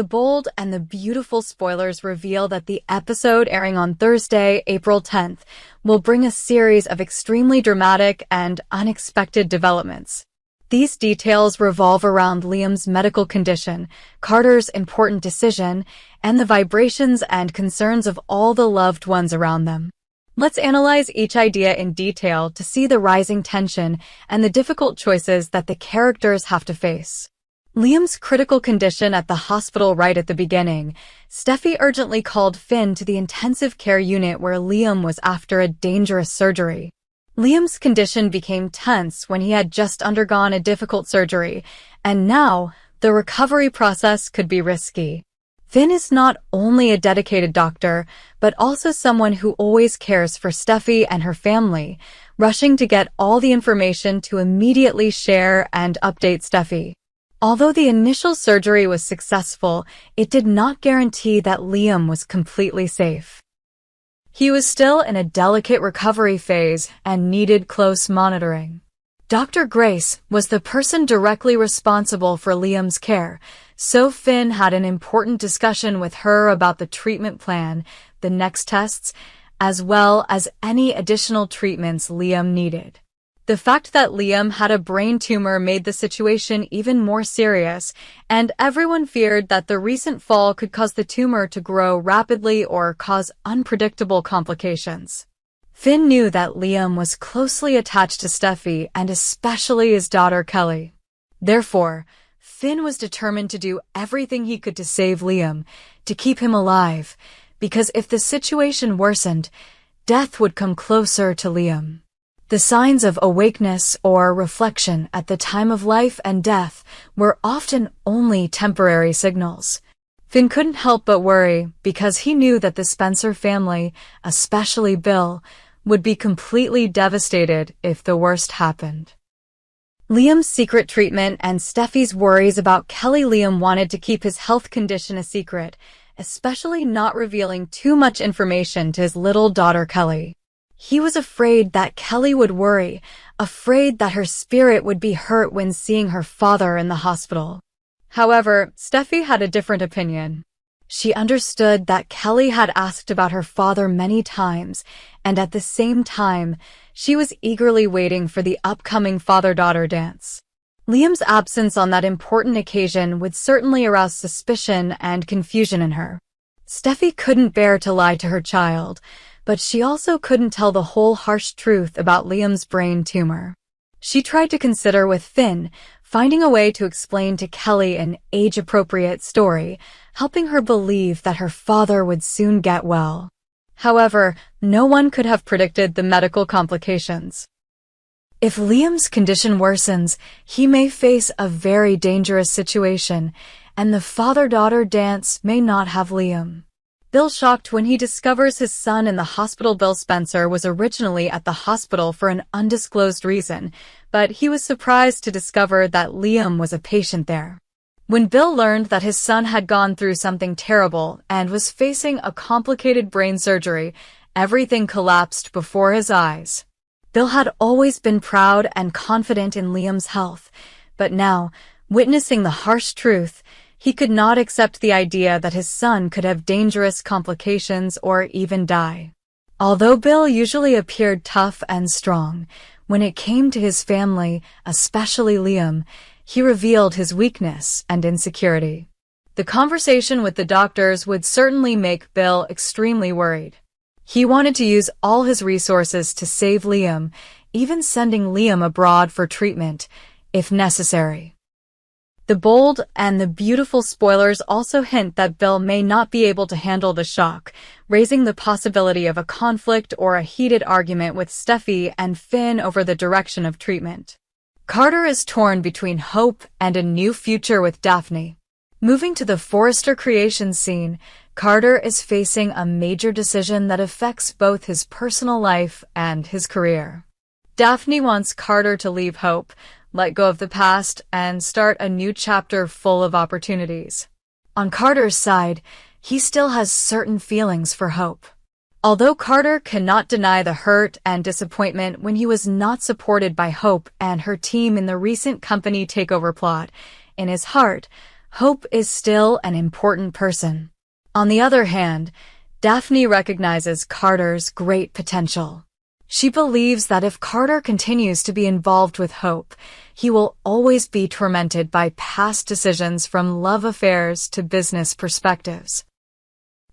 The bold and the beautiful spoilers reveal that the episode airing on Thursday, April 10th, will bring a series of extremely dramatic and unexpected developments. These details revolve around Liam's medical condition, Carter's important decision, and the vibrations and concerns of all the loved ones around them. Let's analyze each idea in detail to see the rising tension and the difficult choices that the characters have to face. Liam's critical condition at the hospital right at the beginning. Steffy urgently called Finn to the intensive care unit where Liam was after a dangerous surgery. Liam's condition became tense when he had just undergone a difficult surgery, and now the recovery process could be risky. Finn is not only a dedicated doctor, but also someone who always cares for Steffy and her family, rushing to get all the information to immediately share and update Steffy. Although the initial surgery was successful, it did not guarantee that Liam was completely safe. He was still in a delicate recovery phase and needed close monitoring. Dr. Grace was the person directly responsible for Liam's care, so Finn had an important discussion with her about the treatment plan, the next tests, as well as any additional treatments Liam needed. The fact that Liam had a brain tumor made the situation even more serious, and everyone feared that the recent fall could cause the tumor to grow rapidly or cause unpredictable complications. Finn knew that Liam was closely attached to Steffy and especially his daughter Kelly. Therefore, Finn was determined to do everything he could to save Liam, to keep him alive, because if the situation worsened, death would come closer to Liam. The signs of awakeness or reflection at the time of life and death were often only temporary signals. Finn couldn't help but worry because he knew that the Spencer family, especially Bill, would be completely devastated if the worst happened. Liam's secret treatment and Steffy's worries about Kelly. Liam wanted to keep his health condition a secret, especially not revealing too much information to his little daughter Kelly. He was afraid that Kelly would worry, afraid that her spirit would be hurt when seeing her father in the hospital. However, Steffy had a different opinion. She understood that Kelly had asked about her father many times, and at the same time, she was eagerly waiting for the upcoming father-daughter dance. Liam's absence on that important occasion would certainly arouse suspicion and confusion in her. Steffy couldn't bear to lie to her child, but she also couldn't tell the whole harsh truth about Liam's brain tumor. She tried to consider with Finn, finding a way to explain to Kelly an age-appropriate story, helping her believe that her father would soon get well. However, no one could have predicted the medical complications. If Liam's condition worsens, he may face a very dangerous situation, and the father-daughter dance may not have Liam. Bill shocked when he discovers his son in the hospital. Bill Spencer was originally at the hospital for an undisclosed reason, but he was surprised to discover that Liam was a patient there. When Bill learned that his son had gone through something terrible and was facing a complicated brain surgery, everything collapsed before his eyes. Bill had always been proud and confident in Liam's health, but now, witnessing the harsh truth, he could not accept the idea that his son could have dangerous complications or even die. Although Bill usually appeared tough and strong, when it came to his family, especially Liam, he revealed his weakness and insecurity. The conversation with the doctors would certainly make Bill extremely worried. He wanted to use all his resources to save Liam, even sending Liam abroad for treatment, if necessary. The bold and the beautiful spoilers also hint that Bill may not be able to handle the shock, raising the possibility of a conflict or a heated argument with Steffy and Finn over the direction of treatment. Carter is torn between hope and a new future with Daphne. Moving to the Forrester creation scene, Carter is facing a major decision that affects both his personal life and his career. Daphne wants Carter to leave hope, let go of the past, and start a new chapter full of opportunities. On Carter's side, he still has certain feelings for Hope. Although Carter cannot deny the hurt and disappointment when he was not supported by Hope and her team in the recent company takeover plot, in his heart, Hope is still an important person. On the other hand, Daphne recognizes Carter's great potential. She believes that if Carter continues to be involved with Hope, he will always be tormented by past decisions from love affairs to business perspectives.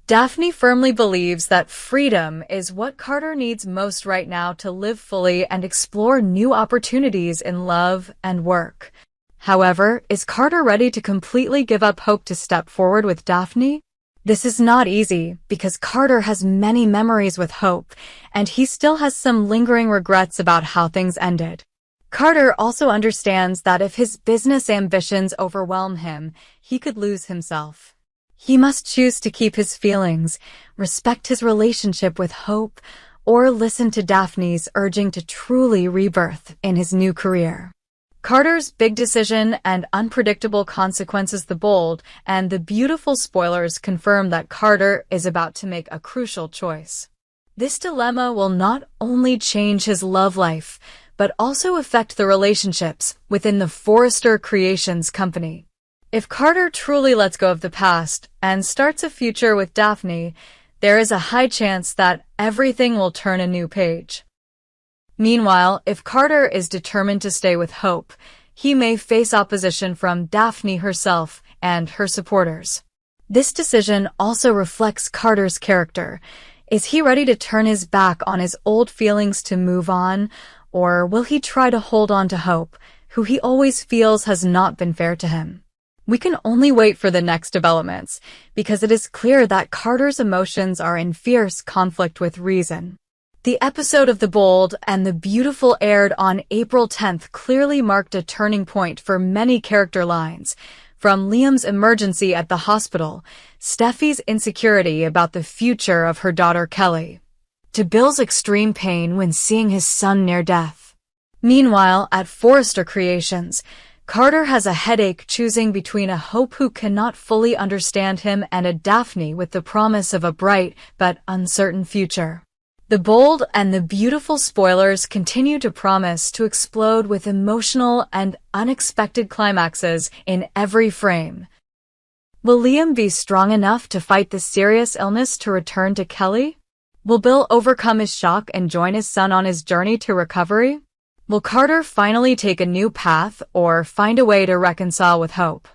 Daphne firmly believes that freedom is what Carter needs most right now to live fully and explore new opportunities in love and work. However, is Carter ready to completely give up hope to step forward with Daphne? This is not easy because Carter has many memories with Hope, and he still has some lingering regrets about how things ended. Carter also understands that if his business ambitions overwhelm him, he could lose himself. He must choose to keep his feelings, respect his relationship with Hope, or listen to Daphne's urging to truly rebirth in his new career. Carter's big decision and unpredictable consequences. The bold and the beautiful spoilers confirm that Carter is about to make a crucial choice. This dilemma will not only change his love life, but also affect the relationships within the Forrester Creations company. If Carter truly lets go of the past and starts a future with Daphne, there is a high chance that everything will turn a new page. Meanwhile, if Carter is determined to stay with Hope, he may face opposition from Daphne herself and her supporters. This decision also reflects Carter's character. Is he ready to turn his back on his old feelings to move on, or will he try to hold on to Hope, who he always feels has not been fair to him? We can only wait for the next developments, because it is clear that Carter's emotions are in fierce conflict with reason. The episode of The Bold and the Beautiful aired on April 10th clearly marked a turning point for many character lines, from Liam's emergency at the hospital, Steffy's insecurity about the future of her daughter Kelly, to Bill's extreme pain when seeing his son near death. Meanwhile, at Forrester Creations, Carter has a headache choosing between a Hope who cannot fully understand him and a Daphne with the promise of a bright but uncertain future. The Bold and the Beautiful spoilers continue to promise to explode with emotional and unexpected climaxes in every frame. Will Liam be strong enough to fight the serious illness to return to Kelly? Will Bill overcome his shock and join his son on his journey to recovery? Will Carter finally take a new path or find a way to reconcile with Hope?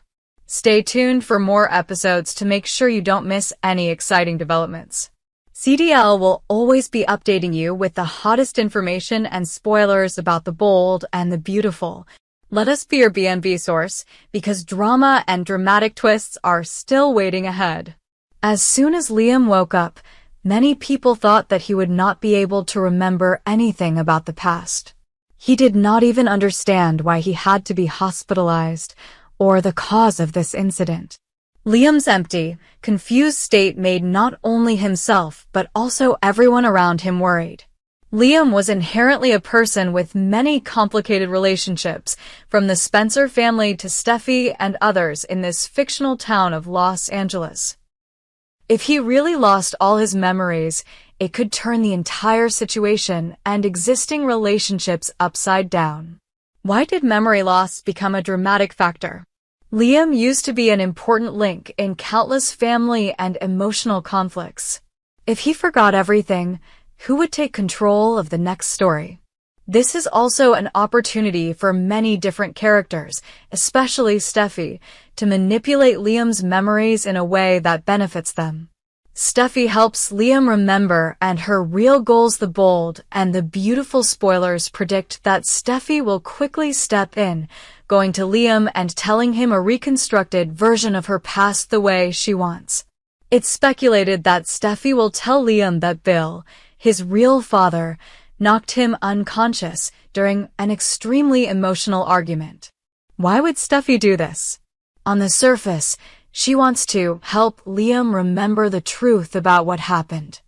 Stay tuned for more episodes to make sure you don't miss any exciting developments. CDL will always be updating you with the hottest information and spoilers about The Bold and the Beautiful. Let us be your BNB source, because drama and dramatic twists are still waiting ahead. As soon as Liam woke up, many people thought that he would not be able to remember anything about the past. He did not even understand why he had to be hospitalized or the cause of this incident. Liam's empty, confused state made not only himself but also everyone around him worried. Liam was inherently a person with many complicated relationships, from the Spencer family to Steffy and others in this fictional town of Los Angeles. If he really lost all his memories, it could turn the entire situation and existing relationships upside down. Why did memory loss become a dramatic factor? Liam used to be an important link in countless family and emotional conflicts. If he forgot everything, who would take control of the next story? This is also an opportunity for many different characters, especially Steffy, to manipulate Liam's memories in a way that benefits them. Steffy helps Liam remember, and her real goals. The Bold and the Beautiful spoilers predict that Steffy will quickly step in, going to Liam and telling him a reconstructed version of her past the way she wants. It's speculated that Steffy will tell Liam that Bill, his real father, knocked him unconscious during an extremely emotional argument. Why would Steffy do this? On the surface, she wants to help Liam remember the truth about what happened.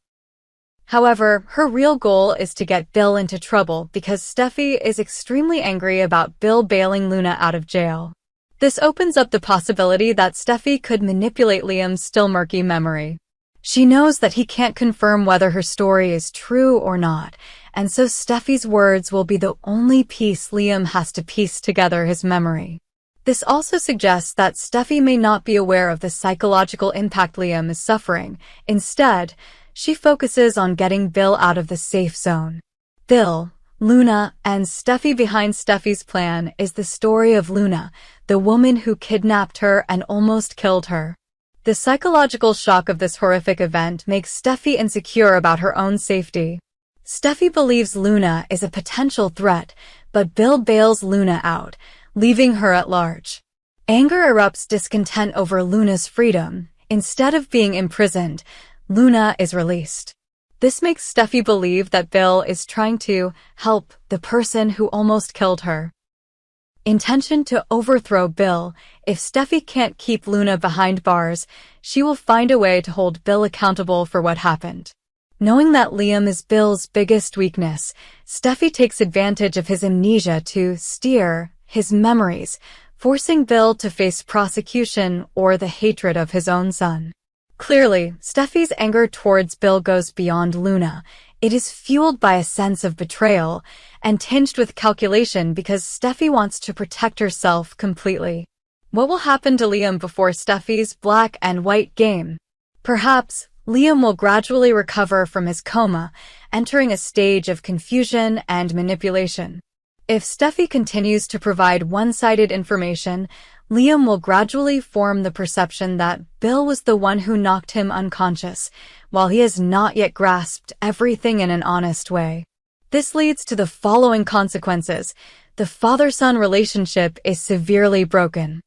However, her real goal is to get Bill into trouble because Steffy is extremely angry about Bill bailing Luna out of jail. This opens up the possibility that Steffy could manipulate Liam's still murky memory. She knows that he can't confirm whether her story is true or not, and so Steffy's words will be the only piece Liam has to piece together his memory. This also suggests that Steffy may not be aware of the psychological impact Liam is suffering. Instead, she focuses on getting Bill out of the safe zone. Bill, Luna, and Steffy. Behind Steffy's plan is the story of Luna, the woman who kidnapped her and almost killed her. The psychological shock of this horrific event makes Steffy insecure about her own safety. Steffy believes Luna is a potential threat, but Bill bails Luna out, leaving her at large. Anger erupts discontent over Luna's freedom. Instead of being imprisoned, Luna is released. This makes Steffy believe that Bill is trying to help the person who almost killed her. Intention to overthrow Bill. If Steffy can't keep Luna behind bars, she will find a way to hold Bill accountable for what happened. Knowing that Liam is Bill's biggest weakness, Steffy takes advantage of his amnesia to steer his memories, forcing Bill to face prosecution or the hatred of his own son. Clearly, Steffy's anger towards Bill goes beyond Luna. It is fueled by a sense of betrayal and tinged with calculation because Steffy wants to protect herself completely. What will happen to Liam before Steffy's black and white game? Perhaps Liam will gradually recover from his coma, entering a stage of confusion and manipulation. If Steffy continues to provide one-sided information, Liam will gradually form the perception that Bill was the one who knocked him unconscious, while he has not yet grasped everything in an honest way. This leads to the following consequences. The father-son relationship is severely broken.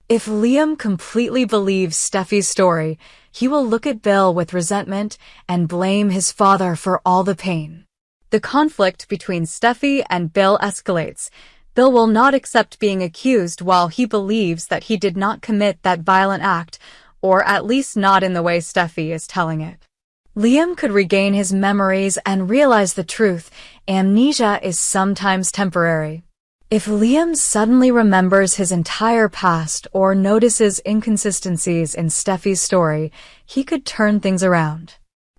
If Liam completely believes Steffy's story, he will look at Bill with resentment and blame his father for all the pain. The conflict between Steffy and Bill escalates. Bill will not accept being accused while he believes that he did not commit that violent act, or at least not in the way Steffy is telling it. Liam could regain his memories and realize the truth. Amnesia is sometimes temporary. If Liam suddenly remembers his entire past or notices inconsistencies in Steffy's story, he could turn things around.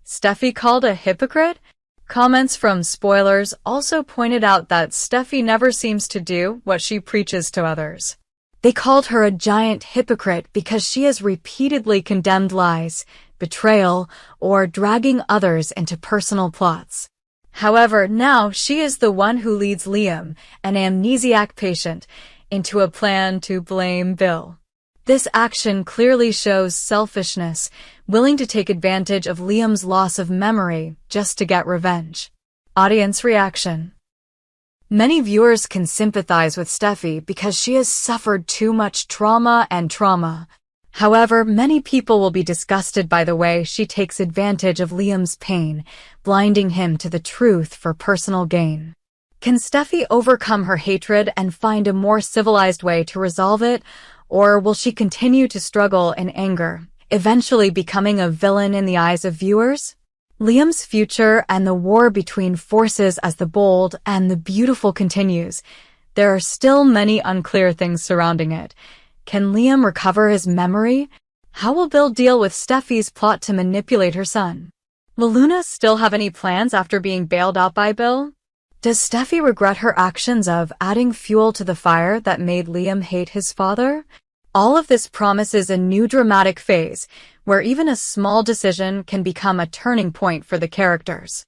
Steffy called a hypocrite? Comments from spoilers also pointed out that Steffy never seems to do what she preaches to others. They called her a giant hypocrite because she has repeatedly condemned lies, betrayal, or dragging others into personal plots. However, now she is the one who leads Liam, an amnesiac patient, into a plan to blame Bill. This action clearly shows selfishness, willing to take advantage of Liam's loss of memory just to get revenge. Audience reaction. Many viewers can sympathize with Steffy because she has suffered too much trauma. However, many people will be disgusted by the way she takes advantage of Liam's pain, blinding him to the truth for personal gain. Can Steffy overcome her hatred and find a more civilized way to resolve it, or will she continue to struggle in anger, eventually becoming a villain in the eyes of viewers? Liam's future and the war between forces as the bold and the beautiful continues. There are still many unclear things surrounding it. Can Liam recover his memory? How will Bill deal with Steffy's plot to manipulate her son? Will Luna still have any plans after being bailed out by Bill? Does Steffy regret her actions of adding fuel to the fire that made Liam hate his father? All of this promises a new dramatic phase, where even a small decision can become a turning point for the characters.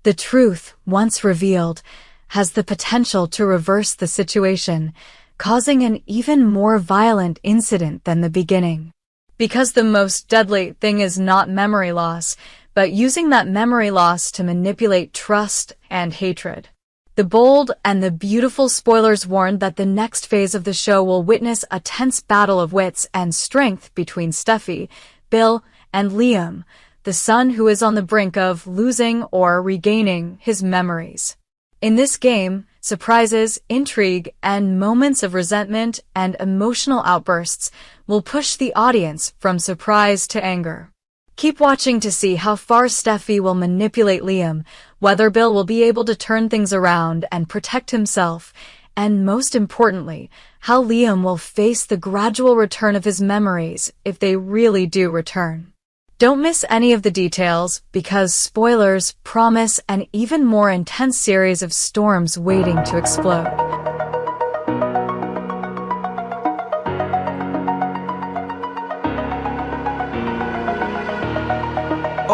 The truth, once revealed, has the potential to reverse the situation, causing an even more violent incident than the beginning. Because the most deadly thing is not memory loss, but using that memory loss to manipulate trust and hatred. The bold and the beautiful spoilers warned that the next phase of the show will witness a tense battle of wits and strength between Steffy, Bill, and Liam, the son who is on the brink of losing or regaining his memories. In this game, surprises, intrigue, and moments of resentment and emotional outbursts will push the audience from surprise to anger. Keep watching to see how far Steffy will manipulate Liam, whether Bill will be able to turn things around and protect himself, and most importantly, how Liam will face the gradual return of his memories if they really do return. Don't miss any of the details, because spoilers promise an even more intense series of storms waiting to explode.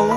Oh.